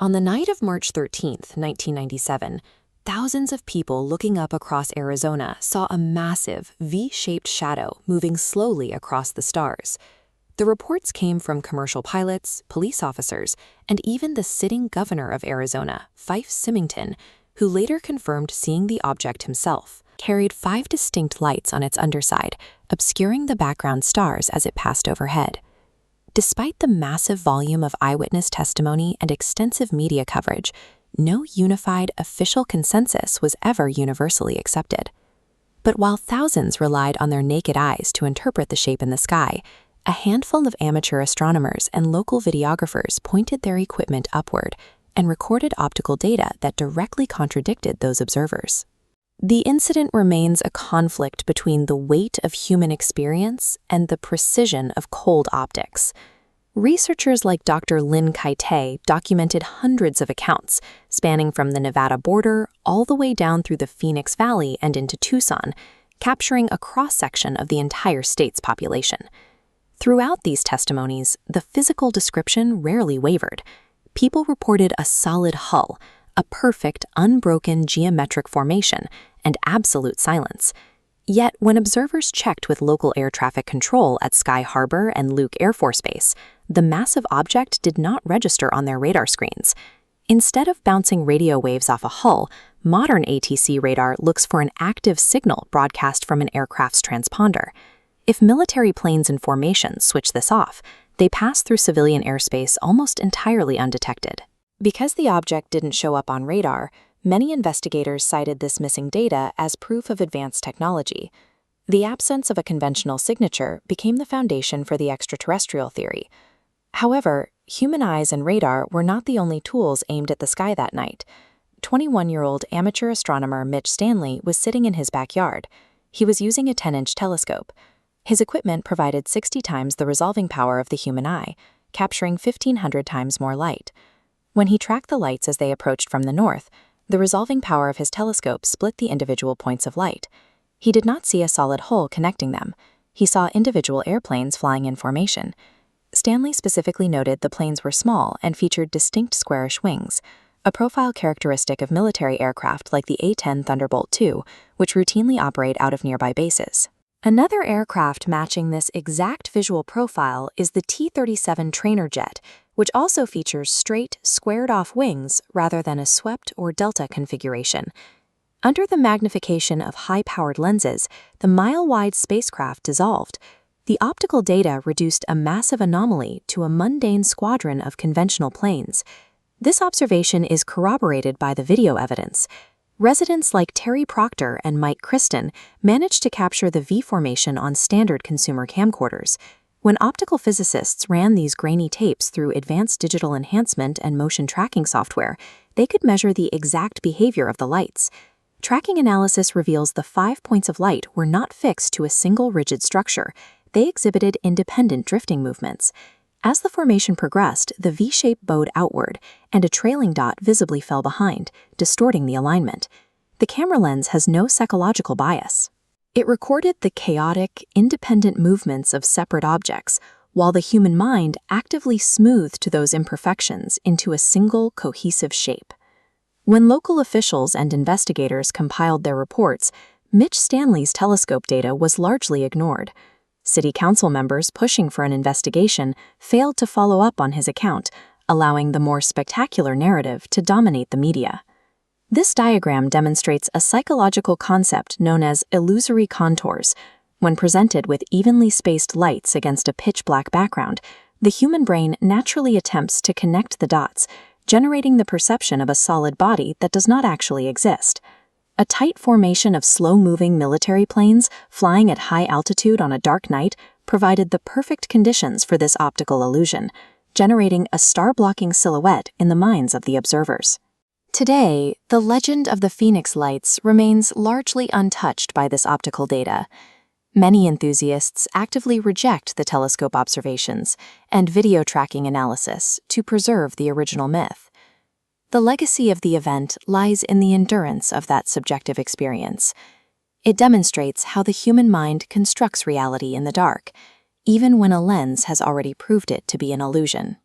On the night of March 13th, 1997, thousands of people looking up across Arizona saw a massive, V-shaped shadow moving slowly across the stars. The reports came from commercial pilots, police officers, and even the sitting governor of Arizona, Fife Symington, who later confirmed seeing the object himself. Carried 5 distinct lights on its underside, obscuring the background stars as it passed overhead. Despite the massive volume of eyewitness testimony and extensive media coverage, no unified official consensus was ever universally accepted. But while thousands relied on their naked eyes to interpret the shape in the sky, a handful of amateur astronomers and local videographers pointed their equipment upward and recorded optical data that directly contradicted those observers. The incident remains a conflict between the weight of human experience and the precision of cold optics. Researchers like Dr. Lynn Kaite documented hundreds of accounts, spanning from the Nevada border all the way down through the Phoenix Valley and into Tucson, capturing a cross-section of the entire state's population. Throughout these testimonies, the physical description rarely wavered. People reported a solid hull, a perfect, unbroken geometric formation, and absolute silence. Yet, when observers checked with local air traffic control at Sky Harbor and Luke Air Force Base, the massive object did not register on their radar screens. Instead of bouncing radio waves off a hull, modern ATC radar looks for an active signal broadcast from an aircraft's transponder. If military planes in formation switch this off, they pass through civilian airspace almost entirely undetected. Because the object didn't show up on radar, many investigators cited this missing data as proof of advanced technology. The absence of a conventional signature became the foundation for the extraterrestrial theory. However, human eyes and radar were not the only tools aimed at the sky that night. 21-year-old amateur astronomer Mitch Stanley was sitting in his backyard. He was using a 10-inch telescope. His equipment provided 60 times the resolving power of the human eye, capturing 1,500 times more light. When he tracked the lights as they approached from the north, the resolving power of his telescope split the individual points of light. He did not see a solid hull connecting them. He saw individual airplanes flying in formation. Stanley specifically noted the planes were small and featured distinct squarish wings, a profile characteristic of military aircraft like the A-10 Thunderbolt II, which routinely operate out of nearby bases. Another aircraft matching this exact visual profile is the T-37 trainer jet, which also features straight, squared-off wings rather than a swept or delta configuration. Under the magnification of high-powered lenses, the mile-wide spacecraft dissolved. The optical data reduced a massive anomaly to a mundane squadron of conventional planes. This observation is corroborated by the video evidence. Residents like Terry Proctor and Mike Kristen managed to capture the V formation on standard consumer camcorders. When optical physicists ran these grainy tapes through advanced digital enhancement and motion tracking software, they could measure the exact behavior of the lights. Tracking analysis reveals the 5 points of light were not fixed to a single rigid structure. They exhibited independent drifting movements. As the formation progressed, the V-shape bowed outward, and a trailing dot visibly fell behind, distorting the alignment. The camera lens has no psychological bias. It recorded the chaotic, independent movements of separate objects, while the human mind actively smoothed those imperfections into a single, cohesive shape. When local officials and investigators compiled their reports, Mitch Stanley's telescope data was largely ignored. City council members pushing for an investigation failed to follow up on his account, allowing the more spectacular narrative to dominate the media. This diagram demonstrates a psychological concept known as illusory contours. When presented with evenly spaced lights against a pitch-black background, the human brain naturally attempts to connect the dots, generating the perception of a solid body that does not actually exist. A tight formation of slow-moving military planes flying at high altitude on a dark night provided the perfect conditions for this optical illusion, generating a star-blocking silhouette in the minds of the observers. Today, the legend of the Phoenix Lights remains largely untouched by this optical data. Many enthusiasts actively reject the telescope observations and video tracking analysis to preserve the original myth. The legacy of the event lies in the endurance of that subjective experience. It demonstrates how the human mind constructs reality in the dark, even when a lens has already proved it to be an illusion.